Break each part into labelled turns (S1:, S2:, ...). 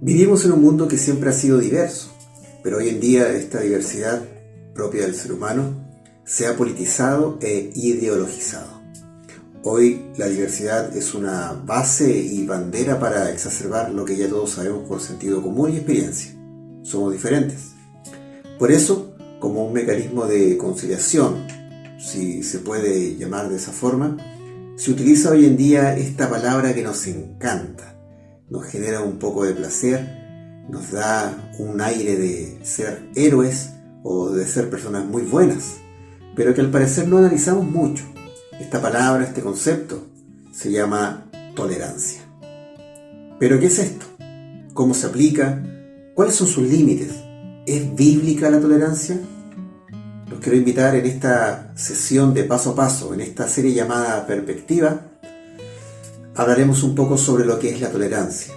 S1: Vivimos en un mundo que siempre ha sido diverso, pero hoy en día esta diversidad propia del ser humano se ha politizado e ideologizado. Hoy la diversidad es una base y bandera para exacerbar lo que ya todos sabemos por sentido común y experiencia. Somos diferentes. Por eso, como un mecanismo de conciliación, si se puede llamar de esa forma, se utiliza hoy en día esta palabra que nos encanta. Nos genera un poco de placer, nos da un aire de ser héroes o de ser personas muy buenas, pero que al parecer no analizamos mucho. Esta palabra, este concepto, se llama tolerancia. ¿Pero qué es esto? ¿Cómo se aplica? ¿Cuáles son sus límites? ¿Es bíblica la tolerancia? Los quiero invitar en esta sesión de paso a paso, en esta serie llamada Perspectiva. Hablaremos un poco sobre lo que es la tolerancia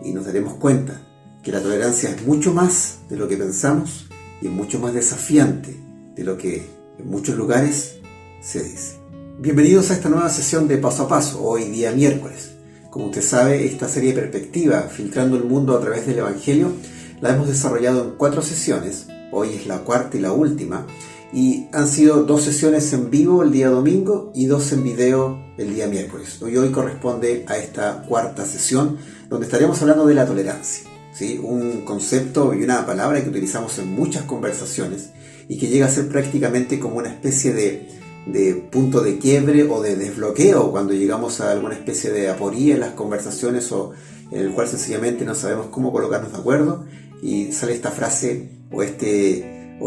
S1: y nos daremos cuenta que la tolerancia es mucho más de lo que pensamos y es mucho más desafiante de lo que en muchos lugares se dice. Bienvenidos a esta nueva sesión de Paso a Paso, hoy día miércoles. Como usted sabe, esta serie Perspectiva, filtrando el mundo a través del Evangelio, la hemos desarrollado en 4 sesiones. Hoy es la cuarta y la última. Y han sido 2 sesiones en vivo el día domingo y 2 en video el día miércoles. Y hoy corresponde a esta cuarta sesión donde estaremos hablando de la tolerancia, ¿sí? Un concepto y una palabra que utilizamos en muchas conversaciones y que llega a ser prácticamente como una especie de punto de quiebre o de desbloqueo cuando llegamos a alguna especie de aporía en las conversaciones o en el cual sencillamente no sabemos cómo colocarnos de acuerdo y sale esta frase o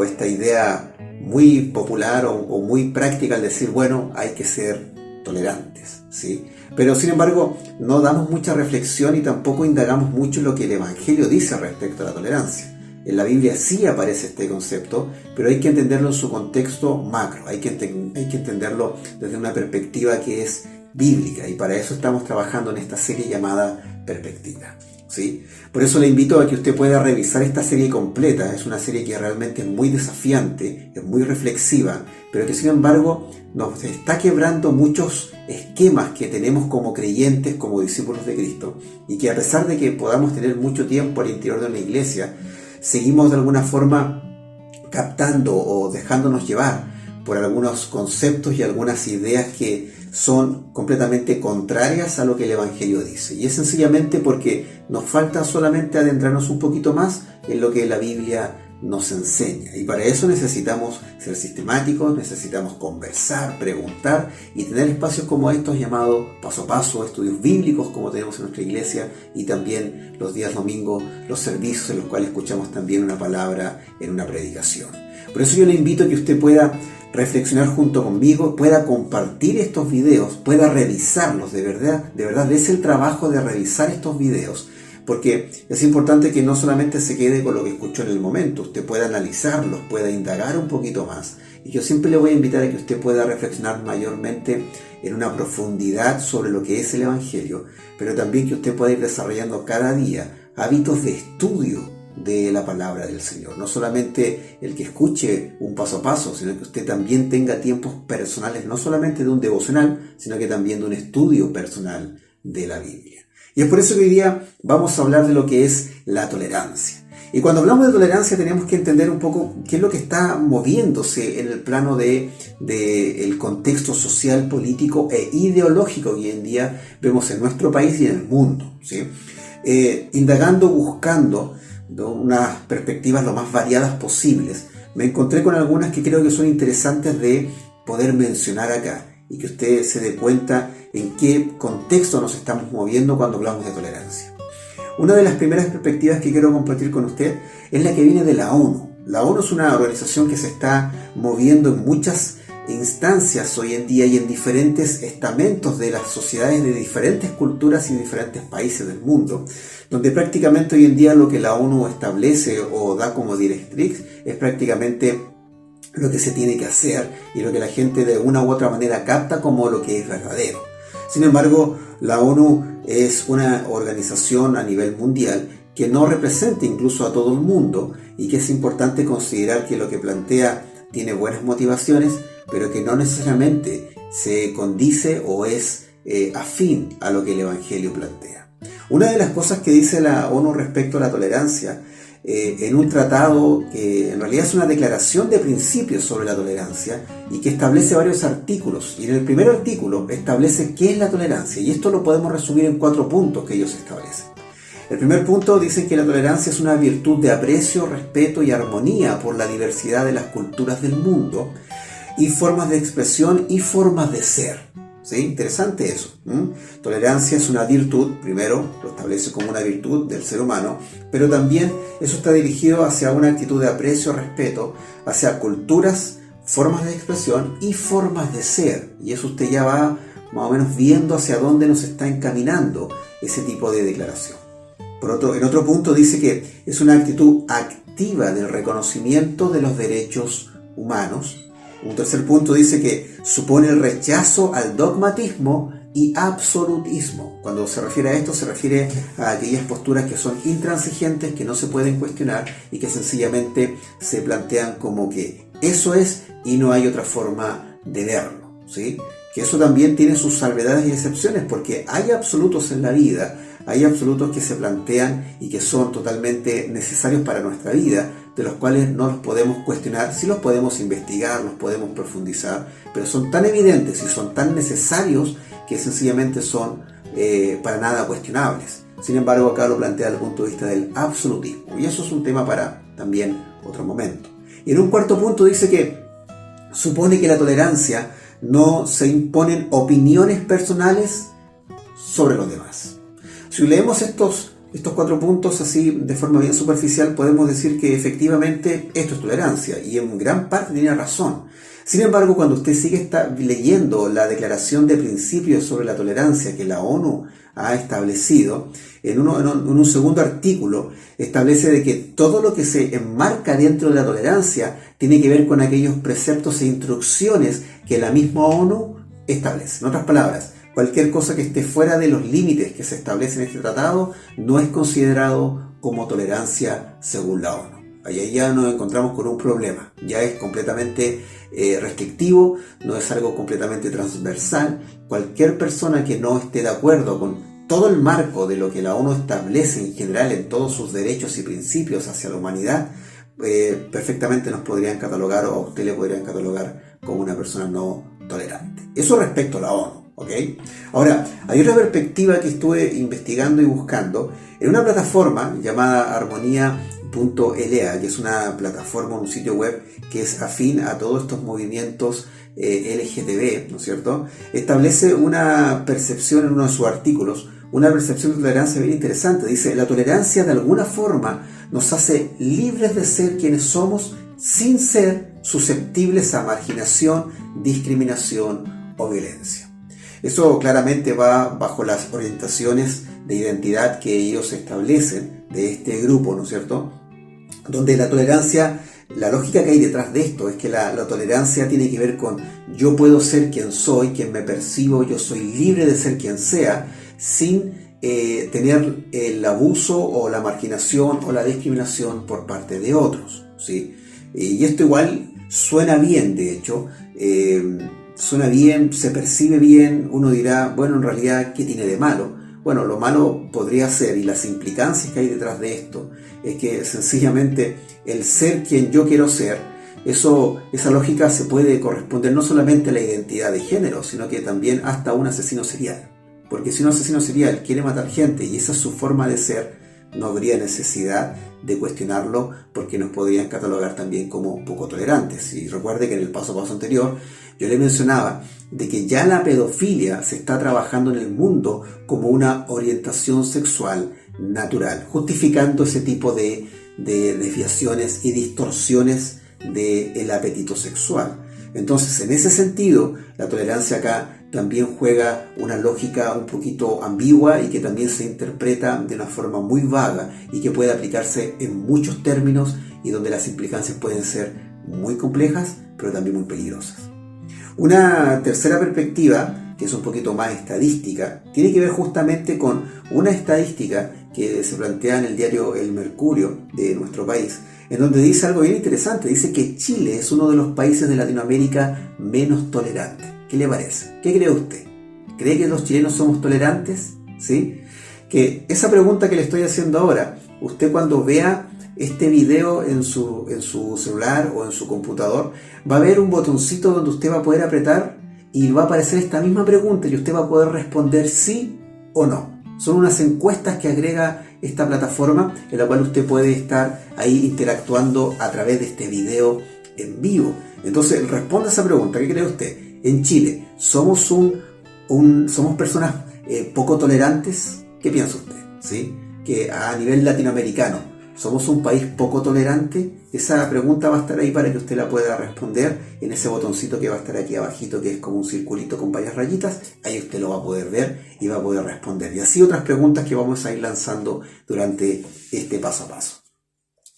S1: esta idea muy popular o muy práctica al decir, bueno, hay que ser tolerantes, ¿sí? Pero sin embargo, no damos mucha reflexión y tampoco indagamos mucho en lo que el Evangelio dice respecto a la tolerancia. En la Biblia sí aparece este concepto, pero hay que entenderlo en su contexto macro, hay que entenderlo desde una perspectiva que es bíblica y para eso estamos trabajando en esta serie llamada Perspectiva. ¿Sí? Por eso le invito a que usted pueda revisar esta serie completa. Es una serie que realmente es muy desafiante, es muy reflexiva, pero que sin embargo nos está quebrando muchos esquemas que tenemos como creyentes, como discípulos de Cristo, y que a pesar de que podamos tener mucho tiempo al interior de una iglesia, seguimos de alguna forma captando o dejándonos llevar por algunos conceptos y algunas ideas que son completamente contrarias a lo que el Evangelio dice. Y es sencillamente porque nos falta solamente adentrarnos un poquito más en lo que la Biblia nos enseña. Y para eso necesitamos ser sistemáticos, necesitamos conversar, preguntar y tener espacios como estos llamados paso a paso, estudios bíblicos como tenemos en nuestra iglesia y también los días domingos, los servicios en los cuales escuchamos también una palabra en una predicación. Por eso yo le invito a que usted pueda reflexionar junto conmigo, pueda compartir estos videos, pueda revisarlos, de verdad, dése el trabajo de revisar estos videos, porque es importante que no solamente se quede con lo que escuchó en el momento, usted pueda analizarlos, pueda indagar un poquito más. Y yo siempre le voy a invitar a que usted pueda reflexionar mayormente en una profundidad sobre lo que es el Evangelio, pero también que usted pueda ir desarrollando cada día hábitos de estudio de la palabra del Señor. No solamente el que escuche un paso a paso, sino que usted también tenga tiempos personales, no solamente de un devocional, sino que también de un estudio personal de la Biblia. Y es por eso que hoy día vamos a hablar de lo que es la tolerancia. Y cuando hablamos de tolerancia tenemos que entender un poco qué es lo que está moviéndose en el plano del contexto social, político e ideológico que hoy en día vemos en nuestro país y en el mundo, ¿sí? Indagando, buscando unas perspectivas lo más variadas posibles, me encontré con algunas que creo que son interesantes de poder mencionar acá y que usted se dé cuenta en qué contexto nos estamos moviendo cuando hablamos de tolerancia. Una de las primeras perspectivas que quiero compartir con usted es la que viene de la ONU. La ONU es una organización que se está moviendo en muchas instancias hoy en día y en diferentes estamentos de las sociedades de diferentes culturas y diferentes países del mundo, donde prácticamente hoy en día lo que la ONU establece o da como directriz es prácticamente lo que se tiene que hacer y lo que la gente de una u otra manera capta como lo que es verdadero. Sin embargo, la ONU es una organización a nivel mundial que no representa incluso a todo el mundo y que es importante considerar que lo que plantea tiene buenas motivaciones, pero que no necesariamente se condice o es afín a lo que el Evangelio plantea. Una de las cosas que dice la ONU respecto a la tolerancia, en un tratado que en realidad es una declaración de principios sobre la tolerancia y que establece varios artículos, y en el primer artículo establece qué es la tolerancia, y esto lo podemos resumir en 4 puntos que ellos establecen. El primer punto dice que la tolerancia es una virtud de aprecio, respeto y armonía por la diversidad de las culturas del mundo y formas de expresión y formas de ser. ¿Sí? Interesante eso. Tolerancia es una virtud, primero lo establece como una virtud del ser humano, pero también eso está dirigido hacia una actitud de aprecio, respeto, hacia culturas, formas de expresión y formas de ser. Y eso usted ya va más o menos viendo hacia dónde nos está encaminando ese tipo de declaración. En otro punto dice que es una actitud activa del reconocimiento de los derechos humanos. Un tercer punto dice que supone el rechazo al dogmatismo y absolutismo. Cuando se refiere a esto, se refiere a aquellas posturas que son intransigentes, que no se pueden cuestionar y que sencillamente se plantean como que eso es y no hay otra forma de verlo, ¿sí? Que eso también tiene sus salvedades y excepciones, porque hay absolutos en la vida, hay absolutos que se plantean y que son totalmente necesarios para nuestra vida, de los cuales no los podemos cuestionar, sí los podemos investigar, los podemos profundizar, pero son tan evidentes y son tan necesarios que sencillamente son para nada cuestionables. Sin embargo, acá lo plantea desde el punto de vista del absolutismo, y eso es un tema para también otro momento. Y en un cuarto punto dice que supone que la tolerancia no se imponen opiniones personales sobre los demás. Si leemos estos 4 puntos así de forma bien superficial, podemos decir que efectivamente esto es tolerancia, y en gran parte tiene razón. Sin embargo, cuando usted sigue leyendo la declaración de principios sobre la tolerancia que la ONU ha establecido, en un segundo artículo establece de que todo lo que se enmarca dentro de la tolerancia tiene que ver con aquellos preceptos e instrucciones que la misma ONU establece. En otras palabras, cualquier cosa que esté fuera de los límites que se establecen en este tratado no es considerado como tolerancia según la ONU. Ahí ya nos encontramos con un problema. Ya es completamente restrictivo, no es algo completamente transversal. Cualquier persona que no esté de acuerdo con todo el marco de lo que la ONU establece en general en todos sus derechos y principios hacia la humanidad, perfectamente nos podrían catalogar, o a usted le podrían catalogar como una persona no tolerante. Eso respecto a la ONU. ¿Okay? Ahora, hay otra perspectiva que estuve investigando y buscando en una plataforma llamada Armonía.la, que es una plataforma, un sitio web que es afín a todos estos movimientos LGTB, ¿no es cierto? Establece una percepción en uno de sus artículos, una percepción de tolerancia bien interesante. Dice: la tolerancia de alguna forma nos hace libres de ser quienes somos sin ser susceptibles a marginación, discriminación o violencia. Eso claramente va bajo las orientaciones de identidad que ellos establecen de este grupo, ¿no es cierto? Donde la tolerancia, la lógica que hay detrás de esto es que la tolerancia tiene que ver con yo puedo ser quien soy, quien me percibo, yo soy libre de ser quien sea, sin tener el abuso o la marginación o la discriminación por parte de otros, ¿sí? Y esto igual suena bien, de hecho, suena bien, se percibe bien. Uno dirá, bueno, en realidad, ¿qué tiene de malo? Bueno, lo malo podría ser, y las implicancias que hay detrás de esto, es que sencillamente el ser quien yo quiero ser, esa lógica se puede corresponder no solamente a la identidad de género, sino que también hasta a un asesino serial. Porque si un asesino serial quiere matar gente y esa es su forma de ser, no habría necesidad de cuestionarlo, porque nos podrían catalogar también como poco tolerantes. Y recuerde que en el paso a paso anterior yo le mencionaba de que ya la pedofilia se está trabajando en el mundo como una orientación sexual natural, justificando ese tipo de desviaciones y distorsiones del apetito sexual. Entonces, en ese sentido, la tolerancia acá también juega una lógica un poquito ambigua y que también se interpreta de una forma muy vaga y que puede aplicarse en muchos términos y donde las implicancias pueden ser muy complejas, pero también muy peligrosas. Una tercera perspectiva, que es un poquito más estadística, tiene que ver justamente con una estadística que se plantea en el diario El Mercurio de nuestro país, en donde dice algo bien interesante. Dice que Chile es uno de los países de Latinoamérica menos tolerantes. ¿Qué le parece? ¿Qué cree usted? ¿Cree que los chilenos somos tolerantes? ¿Sí? Que esa pregunta que le estoy haciendo ahora, usted cuando vea este video en su celular o en su computador, va a ver un botoncito donde usted va a poder apretar y va a aparecer esta misma pregunta y usted va a poder responder sí o no. Son unas encuestas que agrega esta plataforma en la cual usted puede estar ahí interactuando a través de este video en vivo. Entonces, responda a esa pregunta. ¿Qué cree usted? En Chile, ¿somos somos personas poco tolerantes? ¿Qué piensa usted? ¿Sí? Que a nivel latinoamericano, ¿somos un país poco tolerante? Esa pregunta va a estar ahí para que usted la pueda responder en ese botoncito que va a estar aquí abajito, que es como un circulito con varias rayitas. Ahí usted lo va a poder ver y va a poder responder. Y así otras preguntas que vamos a ir lanzando durante este paso a paso.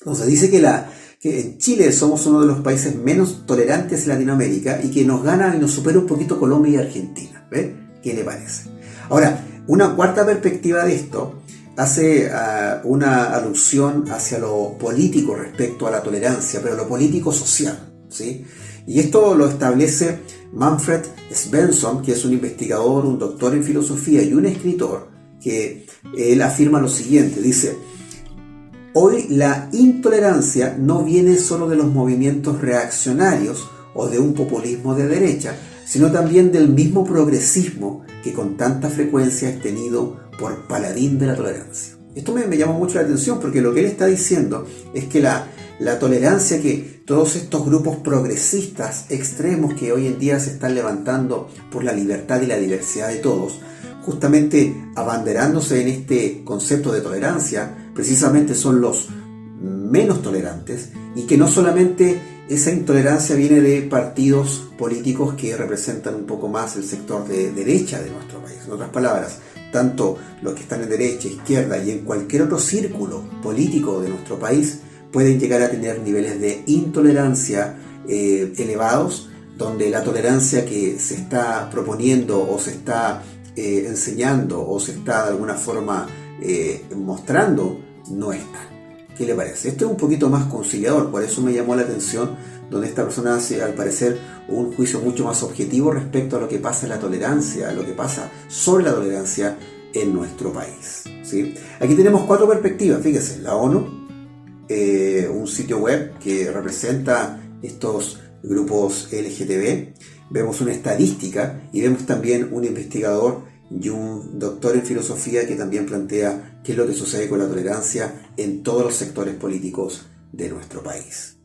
S1: Entonces dice que en Chile somos uno de los países menos tolerantes de Latinoamérica y que nos gana y nos supera un poquito Colombia y Argentina. ¿Ve? ¿Qué le parece? Ahora, una cuarta perspectiva de esto hace una alusión hacia lo político respecto a la tolerancia, pero lo político social, ¿sí? Y esto lo establece Manfred Svensson, que es un investigador, un doctor en filosofía y un escritor, que él afirma lo siguiente, dice: hoy la intolerancia no viene solo de los movimientos reaccionarios o de un populismo de derecha, sino también del mismo progresismo que con tanta frecuencia es tenido por paladín de la tolerancia. Esto me llama mucho la atención porque lo que él está diciendo es que la tolerancia que todos estos grupos progresistas extremos que hoy en día se están levantando por la libertad y la diversidad de todos, justamente abanderándose en este concepto de tolerancia, precisamente son los menos tolerantes, y que no solamente esa intolerancia viene de partidos políticos que representan un poco más el sector de derecha de nuestro país. En otras palabras, tanto los que están en derecha, izquierda y en cualquier otro círculo político de nuestro país pueden llegar a tener niveles de intolerancia elevados, donde la tolerancia que se está proponiendo o se está enseñando o se está de alguna forma mostrando no está. ¿Qué le parece? Esto es un poquito más conciliador, por eso me llamó la atención, donde esta persona hace al parecer un juicio mucho más objetivo respecto a lo que pasa en la tolerancia, a lo que pasa sobre la tolerancia en nuestro país, ¿sí? Aquí tenemos 4 perspectivas, fíjese, la ONU, un sitio web que representa estos grupos LGTB, vemos una estadística y vemos también un investigador y un doctor en filosofía que también plantea qué es lo que sucede con la tolerancia en todos los sectores políticos de nuestro país.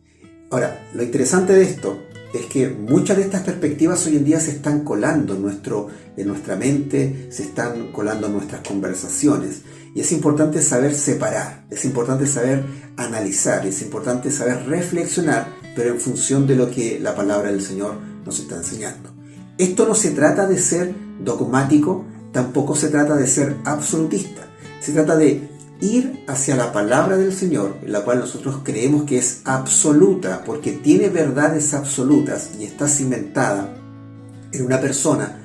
S1: Ahora, lo interesante de esto es que muchas de estas perspectivas hoy en día se están colando en nuestra mente, se están colando en nuestras conversaciones, y es importante saber separar, es importante saber analizar, es importante saber reflexionar, pero en función de lo que la palabra del Señor nos está enseñando. Esto no se trata de ser dogmático, tampoco se trata de ser absolutista. Se trata de ir hacia la palabra del Señor, en la cual nosotros creemos que es absoluta, porque tiene verdades absolutas y está cimentada en una persona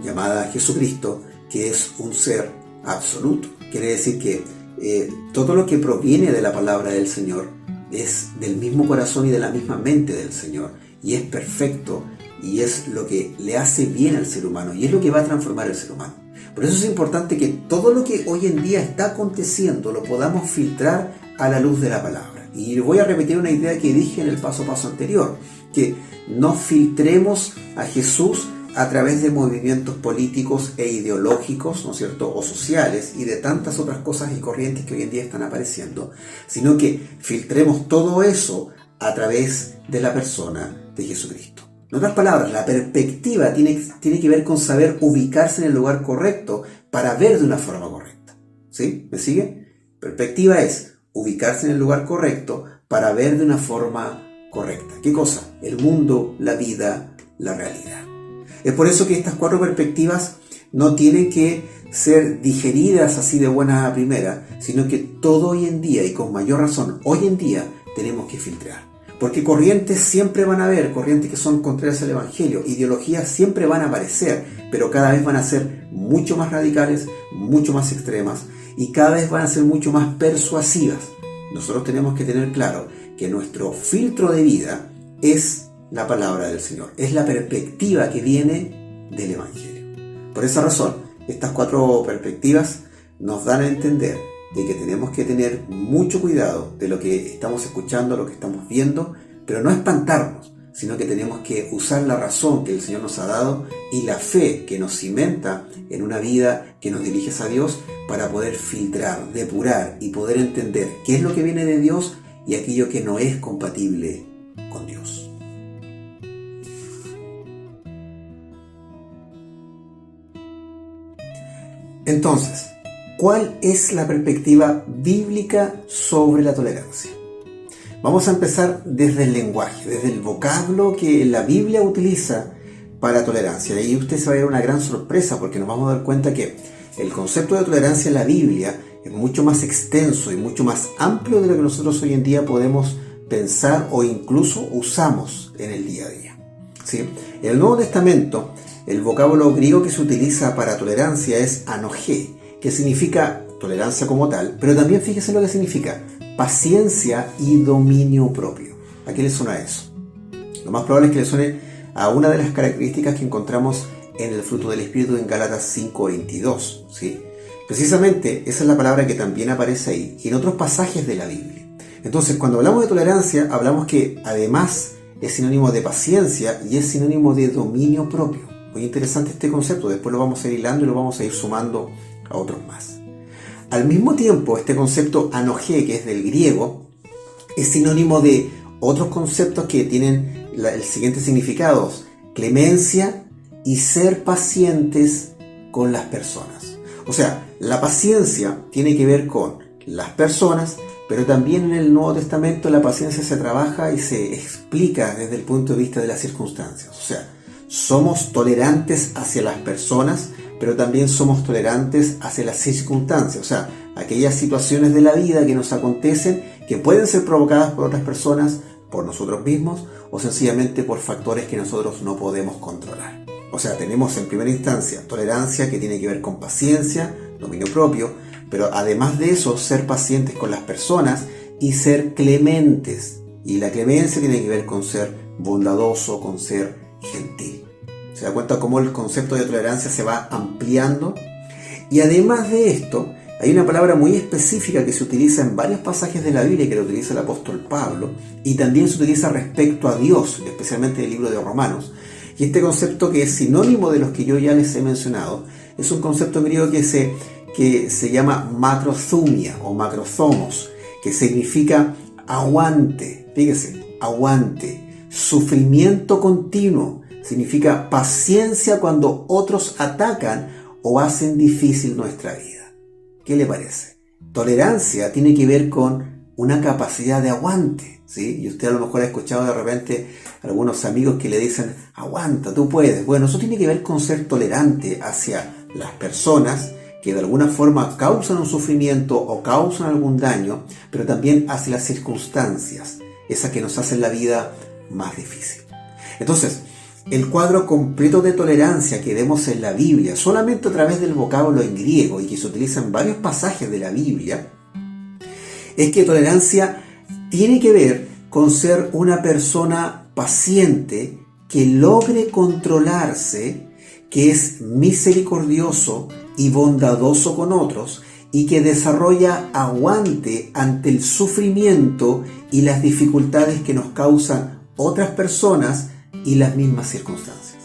S1: llamada Jesucristo, que es un ser absoluto. Quiere decir que todo lo que proviene de la palabra del Señor es del mismo corazón y de la misma mente del Señor, y es perfecto, y es lo que le hace bien al ser humano, y es lo que va a transformar al ser humano. Por eso es importante que todo lo que hoy en día está aconteciendo lo podamos filtrar a la luz de la palabra. Y voy a repetir una idea que dije en el paso a paso anterior, que no filtremos a Jesús a través de movimientos políticos e ideológicos, ¿no es cierto?, o sociales, y de tantas otras cosas y corrientes que hoy en día están apareciendo, sino que filtremos todo eso a través de la persona de Jesucristo. En otras palabras, la perspectiva tiene que ver con saber ubicarse en el lugar correcto para ver de una forma correcta. ¿Sí? ¿Me sigue? Perspectiva es ubicarse en el lugar correcto para ver de una forma correcta. ¿Qué cosa? El mundo, la vida, la realidad. Es por eso que estas 4 perspectivas no tienen que ser digeridas así de buena a primera, sino que todo hoy en día, y con mayor razón, hoy en día tenemos que filtrar. Porque corrientes siempre van a haber, corrientes que son contrarias al Evangelio, ideologías siempre van a aparecer, pero cada vez van a ser mucho más radicales, mucho más extremas, y cada vez van a ser mucho más persuasivas. Nosotros tenemos que tener claro que nuestro filtro de vida es la palabra del Señor, es la perspectiva que viene del Evangelio. Por esa razón, estas 4 perspectivas nos dan a entender de que tenemos que tener mucho cuidado de lo que estamos escuchando, lo que estamos viendo, pero no espantarnos, sino que tenemos que usar la razón que el Señor nos ha dado y la fe que nos cimenta en una vida que nos dirige a Dios para poder filtrar, depurar y poder entender qué es lo que viene de Dios y aquello que no es compatible con Dios. Entonces, ¿cuál es la perspectiva bíblica sobre la tolerancia? Vamos a empezar desde el lenguaje, desde el vocablo que la Biblia utiliza para tolerancia. Y usted se va a ver una gran sorpresa porque nos vamos a dar cuenta que el concepto de tolerancia en la Biblia es mucho más extenso y mucho más amplio de lo que nosotros hoy en día podemos pensar o incluso usamos en el día a día. ¿Sí? En el Nuevo Testamento, el vocablo griego que se utiliza para tolerancia es anogé, que significa tolerancia como tal, pero también fíjese lo que significa paciencia y dominio propio. ¿A qué le suena eso? Lo más probable es que le suene a una de las características que encontramos en el fruto del Espíritu en Gálatas 5:22, ¿sí? Precisamente esa es la palabra que también aparece ahí y en otros pasajes de la Biblia. Entonces, cuando hablamos de tolerancia, hablamos que además es sinónimo de paciencia y es sinónimo de dominio propio. Muy interesante este concepto, después lo vamos a ir hilando y lo vamos a ir sumando a otros más. Al mismo tiempo, este concepto anogé, que es del griego, es sinónimo de otros conceptos que tienen el siguiente significado: clemencia y ser pacientes con las personas. O sea, la paciencia tiene que ver con las personas, pero también en el Nuevo Testamento la paciencia se trabaja y se explica desde el punto de vista de las circunstancias. O sea, somos tolerantes hacia las personas, pero también somos tolerantes hacia las circunstancias, o sea, aquellas situaciones de la vida que nos acontecen que pueden ser provocadas por otras personas, por nosotros mismos o sencillamente por factores que nosotros no podemos controlar. O sea, tenemos en primera instancia tolerancia, que tiene que ver con paciencia, dominio propio, pero además de eso, ser pacientes con las personas y ser clementes. Y la clemencia tiene que ver con ser bondadoso, con ser gentil. ¿Se da cuenta cómo el concepto de tolerancia se va ampliando? Y además de esto, hay una palabra muy específica que se utiliza en varios pasajes de la Biblia, que lo utiliza el apóstol Pablo, y también se utiliza respecto a Dios, especialmente en el libro de Romanos. Y este concepto, que es sinónimo de los que yo ya les he mencionado, es un concepto griego que se llama macrothumia o macrothomos, que significa aguante. Fíjese, aguante, sufrimiento continuo. Significa paciencia cuando otros atacan o hacen difícil nuestra vida. ¿Qué le parece? Tolerancia tiene que ver con una capacidad de aguante, ¿sí? Y usted a lo mejor ha escuchado de repente a algunos amigos que le dicen, aguanta, tú puedes. Bueno, eso tiene que ver con ser tolerante hacia las personas que de alguna forma causan un sufrimiento o causan algún daño, pero también hacia las circunstancias, esas que nos hacen la vida más difícil. Entonces, el cuadro completo de tolerancia que vemos en la Biblia, solamente a través del vocablo en griego y que se utiliza en varios pasajes de la Biblia, es que tolerancia tiene que ver con ser una persona paciente que logre controlarse, que es misericordioso y bondadoso con otros y que desarrolla aguante ante el sufrimiento y las dificultades que nos causan otras personas y las mismas circunstancias.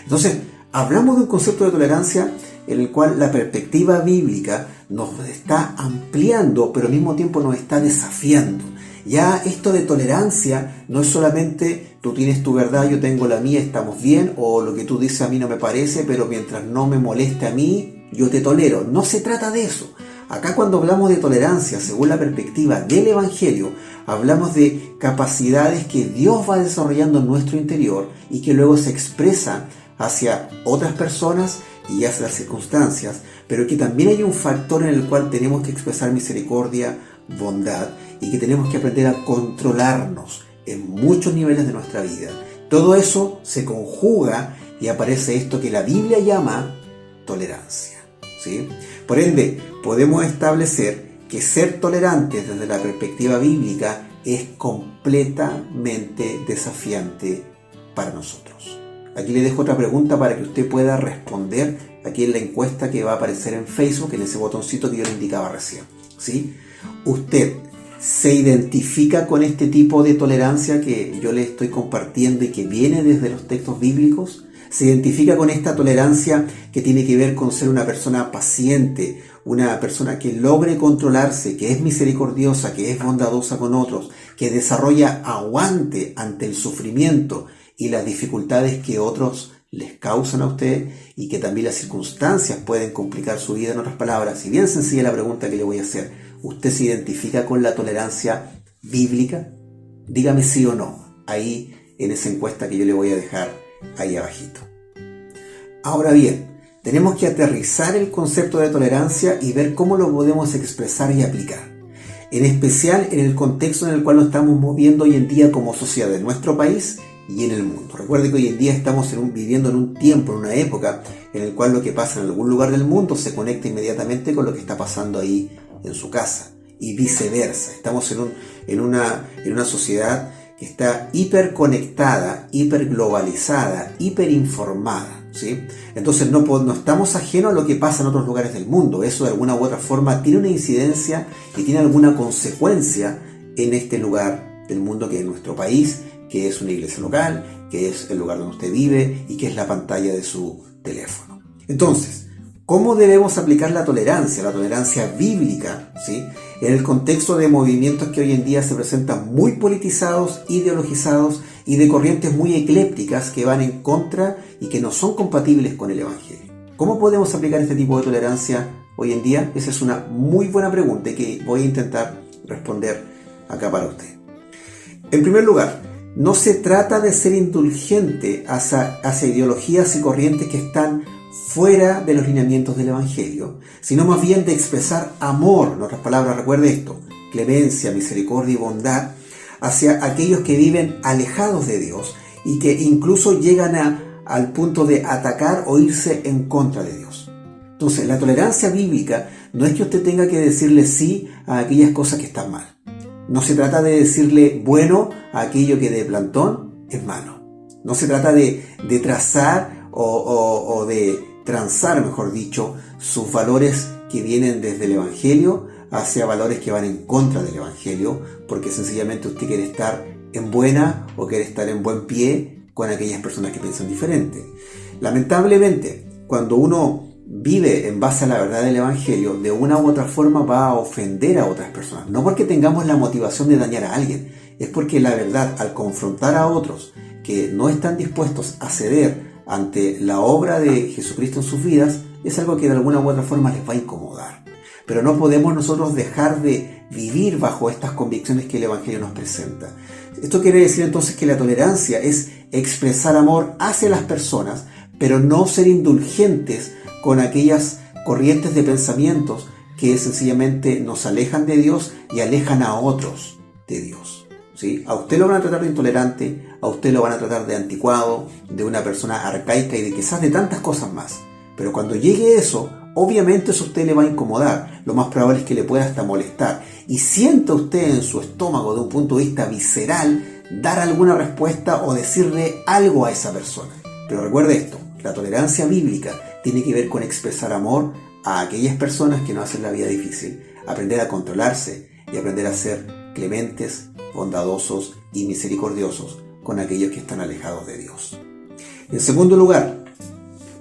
S1: Entonces, hablamos de un concepto de tolerancia en el cual la perspectiva bíblica nos está ampliando, pero al mismo tiempo nos está desafiando. Ya esto de tolerancia no es solamente tú tienes tu verdad, yo tengo la mía, estamos bien, o lo que tú dices a mí no me parece, pero mientras no me moleste a mí, yo te tolero. No se trata de eso. Acá, cuando hablamos de tolerancia, según la perspectiva del Evangelio, hablamos de capacidades que Dios va desarrollando en nuestro interior y que luego se expresan hacia otras personas y hacia las circunstancias, pero que también hay un factor en el cual tenemos que expresar misericordia, bondad, y que tenemos que aprender a controlarnos en muchos niveles de nuestra vida. Todo eso se conjuga y aparece esto que la Biblia llama tolerancia, ¿sí? Por ende, podemos establecer que ser tolerantes desde la perspectiva bíblica es completamente desafiante para nosotros. Aquí le dejo otra pregunta para que usted pueda responder aquí en la encuesta que va a aparecer en Facebook, en ese botoncito que yo le indicaba recién, ¿sí? ¿Usted se identifica con este tipo de tolerancia que yo le estoy compartiendo y que viene desde los textos bíblicos? ¿Se identifica con esta tolerancia que tiene que ver con ser una persona paciente, una persona que logre controlarse, que es misericordiosa, que es bondadosa con otros, que desarrolla aguante ante el sufrimiento y las dificultades que otros les causan a usted y que también las circunstancias pueden complicar su vida? En otras palabras, y bien sencilla la pregunta que le voy a hacer, ¿usted se identifica con la tolerancia bíblica? Dígame sí o no, ahí en esa encuesta que yo le voy a dejar ahí abajito. Ahora bien, tenemos que aterrizar el concepto de tolerancia y ver cómo lo podemos expresar y aplicar, en especial en el contexto en el cual nos estamos moviendo hoy en día como sociedad en nuestro país y en el mundo. Recuerde que hoy en día estamos viviendo en un tiempo, en una época en el cual lo que pasa en algún lugar del mundo se conecta inmediatamente con lo que está pasando ahí en su casa y viceversa. Estamos en una sociedad que está hiperconectada, hiperglobalizada, hiperinformada, ¿sí? Entonces no estamos ajenos a lo que pasa en otros lugares del mundo. Eso de alguna u otra forma tiene una incidencia y tiene alguna consecuencia en este lugar del mundo que es nuestro país, que es una iglesia local, que es el lugar donde usted vive y que es la pantalla de su teléfono. Entonces, ¿cómo debemos aplicar la tolerancia bíblica, ¿sí?, en el contexto de movimientos que hoy en día se presentan muy politizados, ideologizados y de corrientes muy eclépticas que van en contra y que no son compatibles con el Evangelio? ¿Cómo podemos aplicar este tipo de tolerancia hoy en día? Esa es una muy buena pregunta y que voy a intentar responder acá para usted. En primer lugar, no se trata de ser indulgente hacia ideologías y corrientes que están fuera de los lineamientos del Evangelio, sino más bien de expresar amor, en otras palabras, recuerde esto, clemencia, misericordia y bondad hacia aquellos que viven alejados de Dios y que incluso llegan al punto de atacar o irse en contra de Dios. Entonces, la tolerancia bíblica no es que usted tenga que decirle sí a aquellas cosas que están mal. No se trata de decirle bueno a aquello que de plantón es malo. No se trata de trazar o de transar, mejor dicho, sus valores que vienen desde el Evangelio hacia valores que van en contra del Evangelio, porque sencillamente usted quiere estar en buena o quiere estar en buen pie con aquellas personas que piensan diferente. Lamentablemente, cuando uno vive en base a la verdad del Evangelio, de una u otra forma va a ofender a otras personas. No porque tengamos la motivación de dañar a alguien, es porque la verdad, al confrontar a otros que no están dispuestos a ceder ante la obra de Jesucristo en sus vidas, es algo que de alguna u otra forma les va a incomodar. Pero no podemos nosotros dejar de vivir bajo estas convicciones que el Evangelio nos presenta. Esto quiere decir entonces que la tolerancia es expresar amor hacia las personas, pero no ser indulgentes con aquellas corrientes de pensamientos que sencillamente nos alejan de Dios y alejan a otros de Dios, ¿sí? A usted lo van a tratar de intolerante, a usted lo van a tratar de anticuado, de una persona arcaica y de quizás de tantas cosas más. Pero cuando llegue eso, obviamente eso a usted le va a incomodar. Lo más probable es que le pueda hasta molestar. Y sienta usted en su estómago, de un punto de vista visceral, dar alguna respuesta o decirle algo a esa persona. Pero recuerde esto, la tolerancia bíblica tiene que ver con expresar amor a aquellas personas que nos hacen la vida difícil, aprender a controlarse y aprender a ser clementes, bondadosos y misericordiosos con aquellos que están alejados de Dios. En segundo lugar,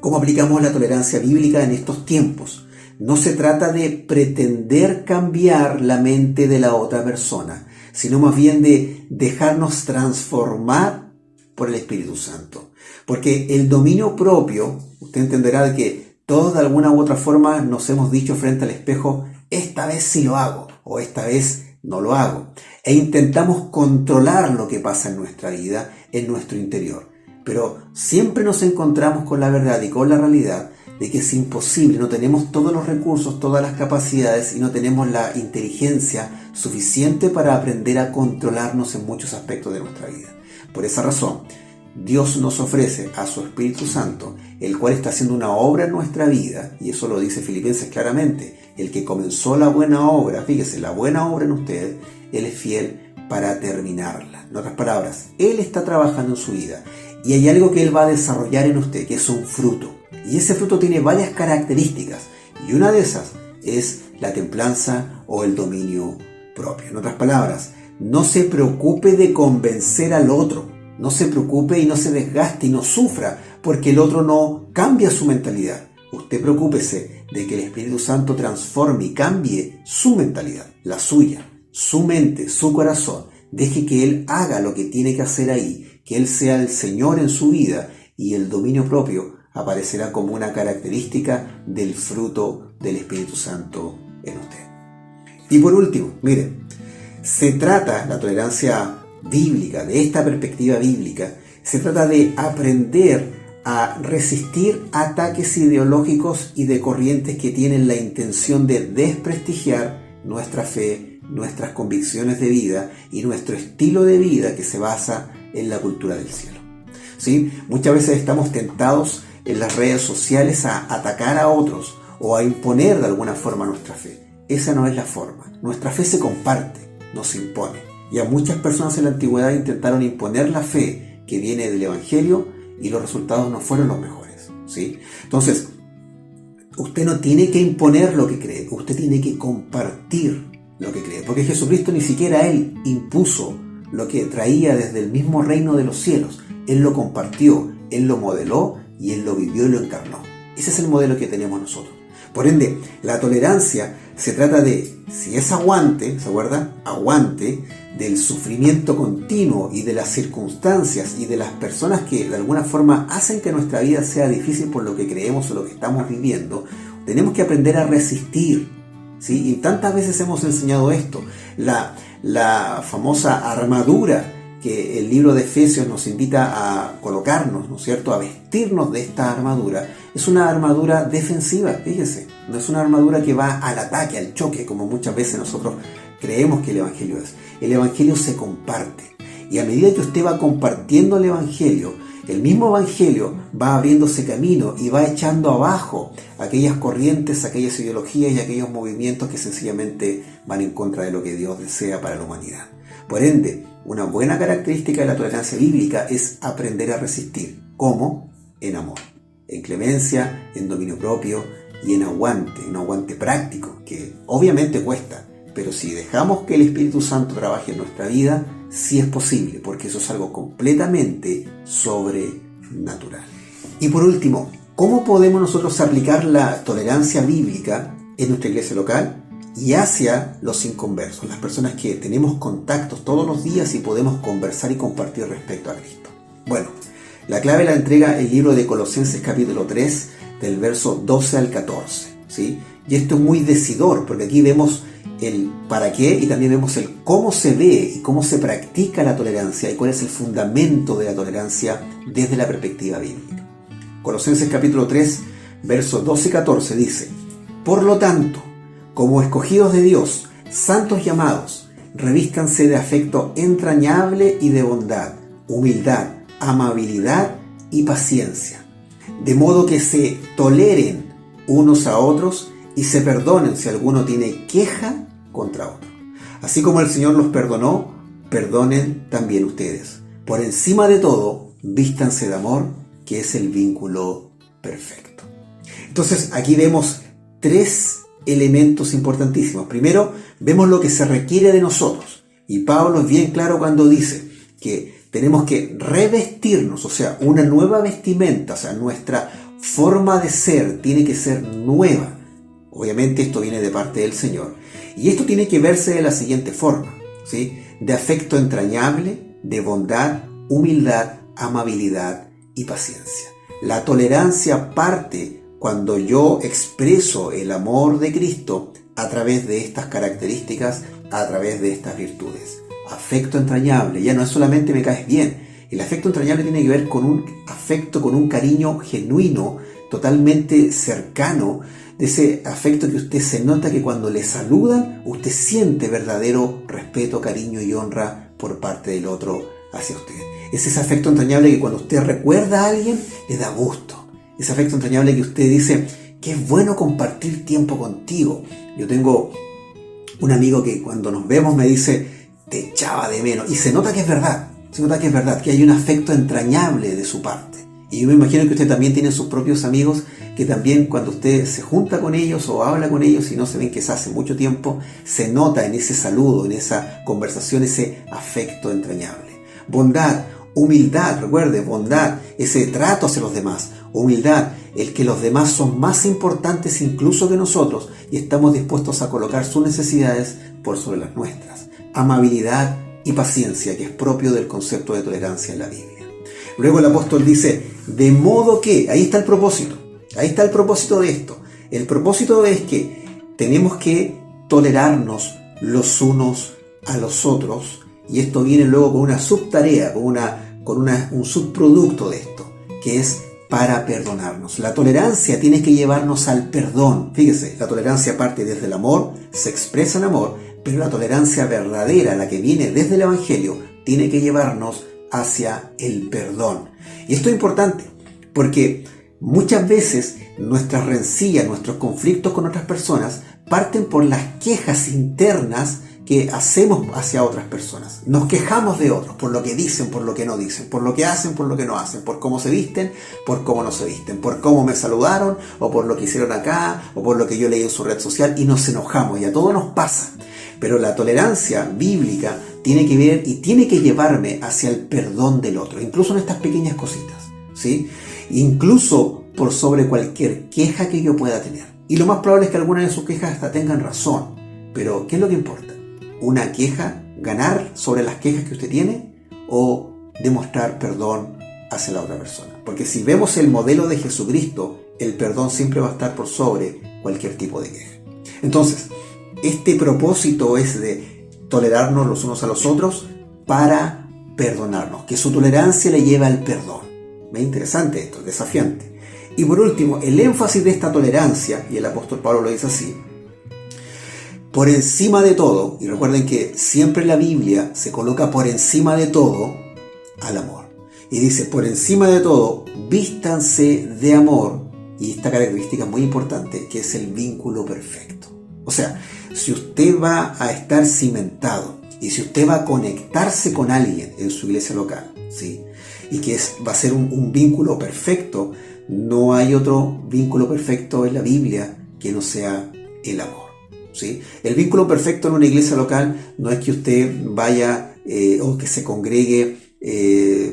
S1: ¿cómo aplicamos la tolerancia bíblica en estos tiempos? No se trata de pretender cambiar la mente de la otra persona, sino más bien de dejarnos transformar por el Espíritu Santo. Porque el dominio propio, usted entenderá de que todos de alguna u otra forma nos hemos dicho frente al espejo, esta vez sí lo hago, o esta vez no lo hago. E intentamos controlar lo que pasa en nuestra vida, en nuestro interior. Pero siempre nos encontramos con la verdad y con la realidad de que es imposible, no tenemos todos los recursos, todas las capacidades y no tenemos la inteligencia suficiente para aprender a controlarnos en muchos aspectos de nuestra vida. Por esa razón, Dios nos ofrece a su Espíritu Santo, el cual está haciendo una obra en nuestra vida, y eso lo dice Filipenses claramente. El que comenzó la buena obra, fíjese, la buena obra en usted, Él es fiel para terminarla. En otras palabras, Él está trabajando en su vida. y hay algo que Él va a desarrollar en usted, que es un fruto. Y ese fruto tiene varias características, y una de esas es la templanza o el dominio propio. En otras palabras, no se preocupe de convencer al otro, no se preocupe y no se desgaste y no sufra porque el otro no cambia su mentalidad. Usted preocúpese de que el Espíritu Santo transforme y cambie su mentalidad, la suya, su mente, su corazón. Deje que Él haga lo que tiene que hacer ahí, que Él sea el Señor en su vida, y el dominio propio aparecerá como una característica del fruto del Espíritu Santo en usted. Y por último, miren, se trata, la tolerancia bíblica, de esta perspectiva bíblica, se trata de aprender a resistir ataques ideológicos y de corrientes que tienen la intención de desprestigiar nuestra fe, nuestras convicciones de vida y nuestro estilo de vida que se basa en la cultura del cielo. ¿Sí? Muchas veces estamos tentados en las redes sociales a atacar a otros o a imponer de alguna forma nuestra fe. Esa no es la forma. Nuestra fe se comparte, no se impone. Y a muchas personas en la antigüedad intentaron imponer la fe que viene del Evangelio y los resultados no fueron los mejores, ¿sí? Entonces, usted no tiene que imponer lo que cree, usted tiene que compartir lo que cree, porque Jesucristo ni siquiera Él impuso lo que traía desde el mismo reino de los cielos. Él lo compartió, Él lo modeló y Él lo vivió y lo encarnó. Ese es el modelo que tenemos nosotros. Por ende, la tolerancia se trata de, si es aguante, ¿se acuerda? Aguante del sufrimiento continuo y de las circunstancias y de las personas que de alguna forma hacen que nuestra vida sea difícil por lo que creemos o lo que estamos viviendo. Tenemos que aprender a resistir, ¿sí? Y tantas veces hemos enseñado esto. La famosa armadura que el libro de Efesios nos invita a colocarnos, ¿no es cierto?, a vestirnos de esta armadura, es una armadura defensiva, fíjese, no es una armadura que va al ataque, al choque, como muchas veces nosotros creemos que el Evangelio es. El Evangelio se comparte, y a medida que usted va compartiendo el Evangelio, el mismo Evangelio va abriéndose camino y va echando abajo aquellas corrientes, aquellas ideologías y aquellos movimientos que sencillamente van en contra de lo que Dios desea para la humanidad. Por ende, una buena característica de la tolerancia bíblica es aprender a resistir. ¿Cómo? En amor, en clemencia, en dominio propio y en aguante, un aguante práctico, que obviamente cuesta, pero si dejamos que el Espíritu Santo trabaje en nuestra vida, sí es posible, porque eso es algo completamente sobrenatural. Y por último, ¿cómo podemos nosotros aplicar la tolerancia bíblica en nuestra iglesia local y hacia los inconversos, las personas que tenemos contactos todos los días y podemos conversar y compartir respecto a Cristo? Bueno, la clave la entrega el libro de Colosenses capítulo 3, del verso 12 al 14, ¿sí? Y esto es muy decidor, porque aquí vemos el para qué y también vemos el cómo se ve y cómo se practica la tolerancia y cuál es el fundamento de la tolerancia desde la perspectiva bíblica. Colosenses capítulo 3, versos 12 y 14 dice: por lo tanto, como escogidos de Dios, santos y amados, revístanse de afecto entrañable y de bondad, humildad, amabilidad y paciencia, de modo que se toleren unos a otros y se perdonen si alguno tiene queja contra otro. Así como el Señor los perdonó, perdonen también ustedes. Por encima de todo, vístanse de amor, que es el vínculo perfecto. Entonces, aquí vemos tres elementos importantísimos. Primero, vemos lo que se requiere de nosotros. Y Pablo es bien claro cuando dice que tenemos que revestirnos, o sea, una nueva vestimenta, o sea, nuestra forma de ser tiene que ser nueva. Obviamente esto viene de parte del Señor. Y esto tiene que verse de la siguiente forma, ¿sí? De afecto entrañable, de bondad, humildad, amabilidad y paciencia. La tolerancia parte cuando yo expreso el amor de Cristo a través de estas características, a través de estas virtudes. Afecto entrañable, ya no es solamente me caes bien. El afecto entrañable tiene que ver con un afecto, con un cariño genuino, totalmente cercano, de ese afecto que usted se nota que cuando le saludan, usted siente verdadero respeto, cariño y honra por parte del otro hacia usted. Es ese afecto entrañable que cuando usted recuerda a alguien, le da gusto. Ese afecto entrañable que usted dice, que es bueno compartir tiempo contigo. Yo tengo un amigo que cuando nos vemos me dice, te echaba de menos. Y se nota que es verdad. Se nota que es verdad, que hay un afecto entrañable de su parte. Y yo me imagino que usted también tiene sus propios amigos que también cuando usted se junta con ellos o habla con ellos y no se ven que es hace mucho tiempo, se nota en ese saludo, en esa conversación, ese afecto entrañable. Bondad, humildad, recuerde, bondad, ese trato hacia los demás. Humildad, el que los demás son más importantes incluso que nosotros y estamos dispuestos a colocar sus necesidades por sobre las nuestras. Amabilidad y paciencia, que es propio del concepto de tolerancia en la Biblia. Luego el apóstol dice, de modo que, ahí está el propósito de esto. El propósito es que tenemos que tolerarnos los unos a los otros, y esto viene luego con una subtarea, un subproducto de esto, que es para perdonarnos. La tolerancia tiene que llevarnos al perdón. Fíjese, la tolerancia parte desde el amor, se expresa en amor, pero la tolerancia verdadera, la que viene desde el Evangelio, tiene que llevarnos hacia el perdón. Y esto es importante porque muchas veces nuestras rencillas, nuestros conflictos con otras personas parten por las quejas internas que hacemos hacia otras personas. Nos quejamos de otros por lo que dicen, por lo que no dicen, por lo que hacen, por lo que no hacen, por cómo se visten, por cómo no se visten, por cómo me saludaron o por lo que hicieron acá o por lo que yo leí en su red social, y nos enojamos y a todo nos pasa. Pero la tolerancia bíblica tiene que ver y tiene que llevarme hacia el perdón del otro, incluso en estas pequeñas cositas, ¿sí? Incluso por sobre cualquier queja que yo pueda tener. Y lo más probable es que algunas de sus quejas hasta tengan razón. Pero, ¿qué es lo que importa? ¿Una queja, ganar sobre las quejas que usted tiene, o demostrar perdón hacia la otra persona? Porque si vemos el modelo de Jesucristo, el perdón siempre va a estar por sobre cualquier tipo de queja. Entonces, este propósito es de tolerarnos los unos a los otros para perdonarnos, que su tolerancia le lleva al perdón. Es interesante esto, es desafiante. Y por último, el énfasis de esta tolerancia, y el apóstol Pablo lo dice así, por encima de todo, y recuerden que siempre en la Biblia se coloca por encima de todo al amor. Y dice, por encima de todo, vístanse de amor, y esta característica es muy importante, que es el vínculo perfecto. O sea, si usted va a estar cimentado y si usted va a conectarse con alguien en su iglesia local, ¿sí? Y que va a ser un vínculo perfecto, no hay otro vínculo perfecto en la Biblia que no sea el amor, ¿sí? El vínculo perfecto en una iglesia local no es que usted vaya o que se congregue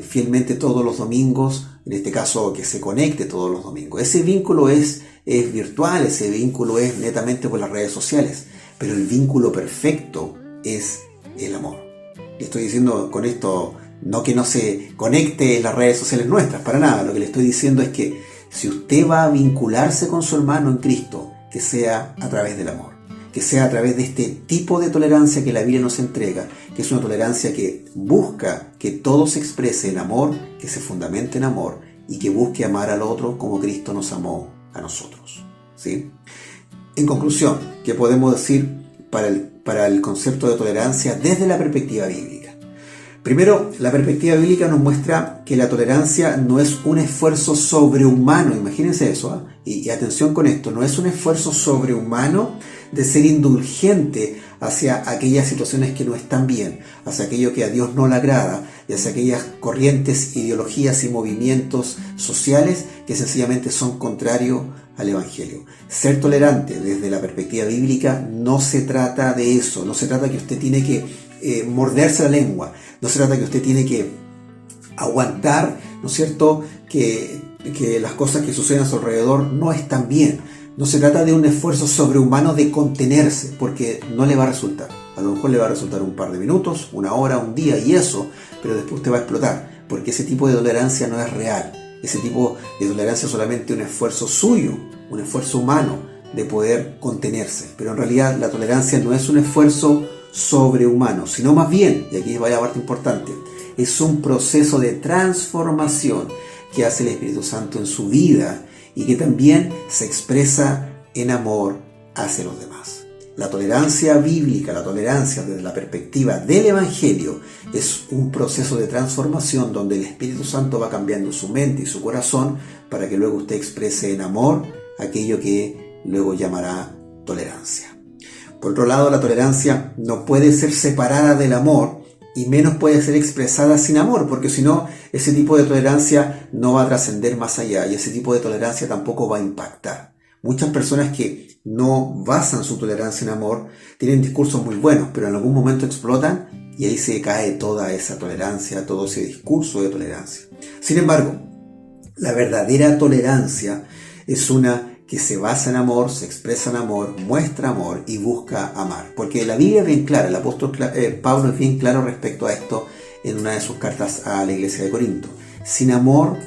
S1: fielmente todos los domingos, en este caso que se conecte todos los domingos. Ese vínculo es virtual, ese vínculo es netamente por las redes sociales, pero el vínculo perfecto es el amor. Le estoy diciendo con esto no que no se conecte en las redes sociales nuestras, para nada. Lo que le estoy diciendo es que si usted va a vincularse con su hermano en Cristo, que sea a través del amor, que sea a través de este tipo de tolerancia que la Biblia nos entrega, que es una tolerancia que busca que todo se exprese en amor, que se fundamente en amor y que busque amar al otro como Cristo nos amó a nosotros, ¿sí? En conclusión, ¿qué podemos decir para el concepto de tolerancia desde la perspectiva bíblica? Primero, la perspectiva bíblica nos muestra que la tolerancia no es un esfuerzo sobrehumano, imagínense eso, y atención con esto, no es un esfuerzo sobrehumano de ser indulgente hacia aquellas situaciones que no están bien, hacia aquello que a Dios no le agrada, y hacia aquellas corrientes, ideologías y movimientos sociales que sencillamente son contrarios al Evangelio. Ser tolerante desde la perspectiva bíblica no se trata de eso, no se trata que usted tiene que morderse la lengua, no se trata que usted tiene que aguantar, ¿no es cierto?, que las cosas que suceden a su alrededor no están bien. No se trata de un esfuerzo sobrehumano de contenerse, porque no le va a resultar. A lo mejor le va a resultar un par de minutos, una hora, un día y eso, pero después usted va a explotar, porque ese tipo de tolerancia no es real. Ese tipo de tolerancia es solamente un esfuerzo suyo, un esfuerzo humano de poder contenerse. Pero en realidad la tolerancia no es un esfuerzo sobrehumano, sino más bien, y aquí va la parte importante, es un proceso de transformación que hace el Espíritu Santo en su vida y que también se expresa en amor hacia los demás. La tolerancia bíblica, la tolerancia desde la perspectiva del Evangelio, es un proceso de transformación donde el Espíritu Santo va cambiando su mente y su corazón para que luego usted exprese en amor aquello que luego llamará tolerancia. Por otro lado, la tolerancia no puede ser separada del amor y menos puede ser expresada sin amor, porque si no, ese tipo de tolerancia no va a trascender más allá y ese tipo de tolerancia tampoco va a impactar. Muchas personas que no basan su tolerancia en amor tienen discursos muy buenos, pero en algún momento explotan y ahí se cae toda esa tolerancia, todo ese discurso de tolerancia. Sin embargo, la verdadera tolerancia es una que se basa en amor, se expresa en amor, muestra amor y busca amar. Porque la Biblia es bien clara, el apóstol Pablo es bien claro respecto a esto en una de sus cartas a la iglesia de Corinto. Sin amor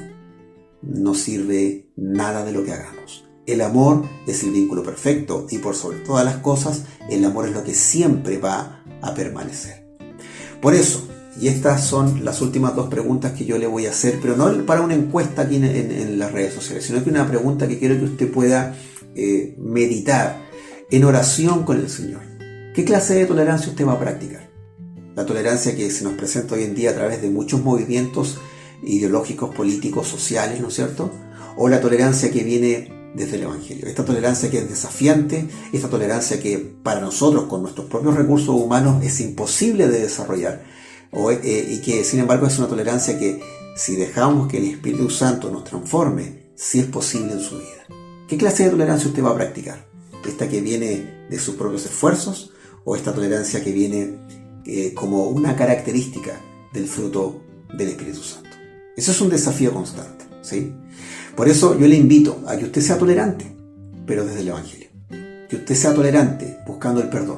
S1: no sirve nada de lo que hagamos. El amor es el vínculo perfecto y por sobre todas las cosas, el amor es lo que siempre va a permanecer. Por eso, y estas son las últimas dos preguntas que yo le voy a hacer, pero no para una encuesta aquí en las redes sociales, sino que una pregunta que quiero que usted pueda meditar en oración con el Señor. ¿Qué clase de tolerancia usted va a practicar? La tolerancia que se nos presenta hoy en día a través de muchos movimientos ideológicos, políticos, sociales, ¿no es cierto? O la tolerancia que viene desde el Evangelio. Esta tolerancia que es desafiante, esta tolerancia que para nosotros con nuestros propios recursos humanos es imposible de desarrollar. Y que sin embargo es una tolerancia que si dejamos que el Espíritu Santo nos transforme, sí es posible en su vida. ¿Qué clase de tolerancia usted va a practicar? ¿Esta que viene de sus propios esfuerzos o esta tolerancia que viene como una característica del fruto del Espíritu Santo? Eso es un desafío constante, ¿sí? Por eso yo le invito a que usted sea tolerante, pero desde el Evangelio. Que usted sea tolerante buscando el perdón.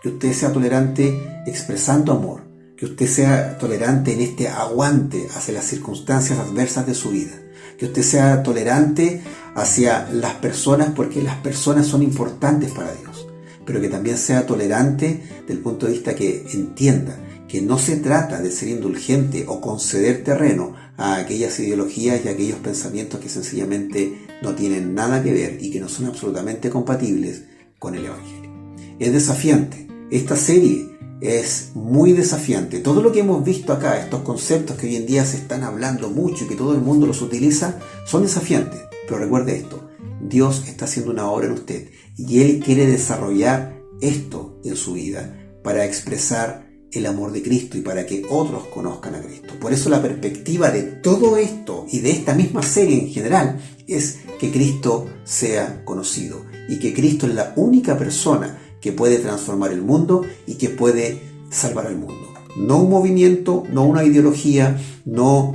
S1: Que usted sea tolerante expresando amor. Que usted sea tolerante en este aguante hacia las circunstancias adversas de su vida. Que usted sea tolerante hacia las personas porque las personas son importantes para Dios. Pero que también sea tolerante del punto de vista que entienda que no se trata de ser indulgente o conceder terreno a aquellas ideologías y a aquellos pensamientos que sencillamente no tienen nada que ver y que no son absolutamente compatibles con el Evangelio. Es desafiante. Esta serie es muy desafiante. Todo lo que hemos visto acá, estos conceptos que hoy en día se están hablando mucho y que todo el mundo los utiliza, son desafiantes. Pero recuerde esto, Dios está haciendo una obra en usted y Él quiere desarrollar esto en su vida para expresar el amor de Cristo y para que otros conozcan a Cristo. Por eso la perspectiva de todo esto y de esta misma serie en general es que Cristo sea conocido y que Cristo es la única persona que puede transformar el mundo y que puede salvar al mundo. No un movimiento, no una ideología, no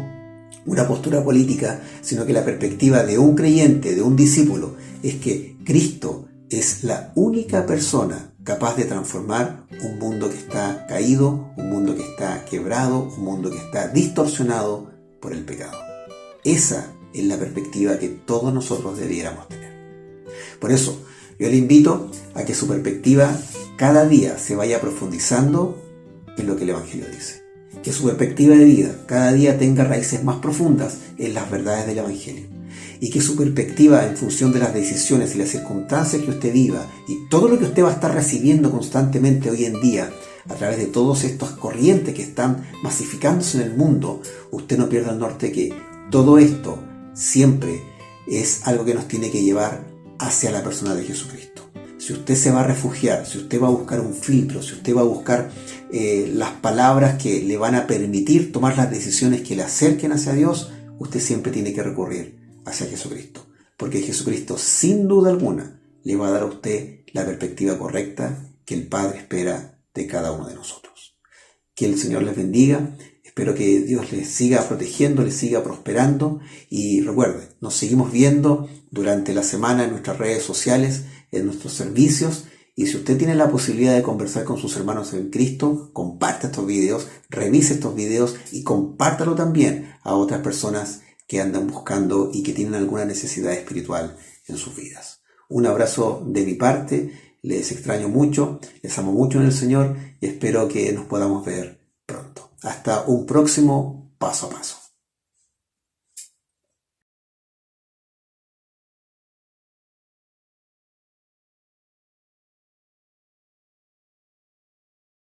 S1: una postura política, sino que la perspectiva de un creyente, de un discípulo, es que Cristo es la única persona capaz de transformar un mundo que está caído, un mundo que está quebrado, un mundo que está distorsionado por el pecado. Esa es la perspectiva que todos nosotros debiéramos tener. Por eso, yo le invito a que su perspectiva cada día se vaya profundizando en lo que el Evangelio dice. Que su perspectiva de vida cada día tenga raíces más profundas en las verdades del Evangelio. Y que su perspectiva en función de las decisiones y las circunstancias que usted viva y todo lo que usted va a estar recibiendo constantemente hoy en día a través de todas estas corrientes que están masificándose en el mundo, usted no pierda el norte que todo esto siempre es algo que nos tiene que llevar hacia la persona de Jesucristo. Si usted se va a refugiar, si usted va a buscar un filtro, si usted va a buscar las palabras que le van a permitir tomar las decisiones que le acerquen hacia Dios, usted siempre tiene que recurrir hacia Jesucristo. Porque Jesucristo, sin duda alguna, le va a dar a usted la perspectiva correcta que el Padre espera de cada uno de nosotros. Que el Señor les bendiga. Espero que Dios les siga protegiendo, les siga prosperando. Y recuerden, nos seguimos viendo durante la semana en nuestras redes sociales, en nuestros servicios. Y si usted tiene la posibilidad de conversar con sus hermanos en Cristo, comparte estos videos, revise estos videos y compártalo también a otras personas que andan buscando y que tienen alguna necesidad espiritual en sus vidas. Un abrazo de mi parte, les extraño mucho, les amo mucho en el Señor y espero que nos podamos ver pronto. Hasta un próximo paso a paso.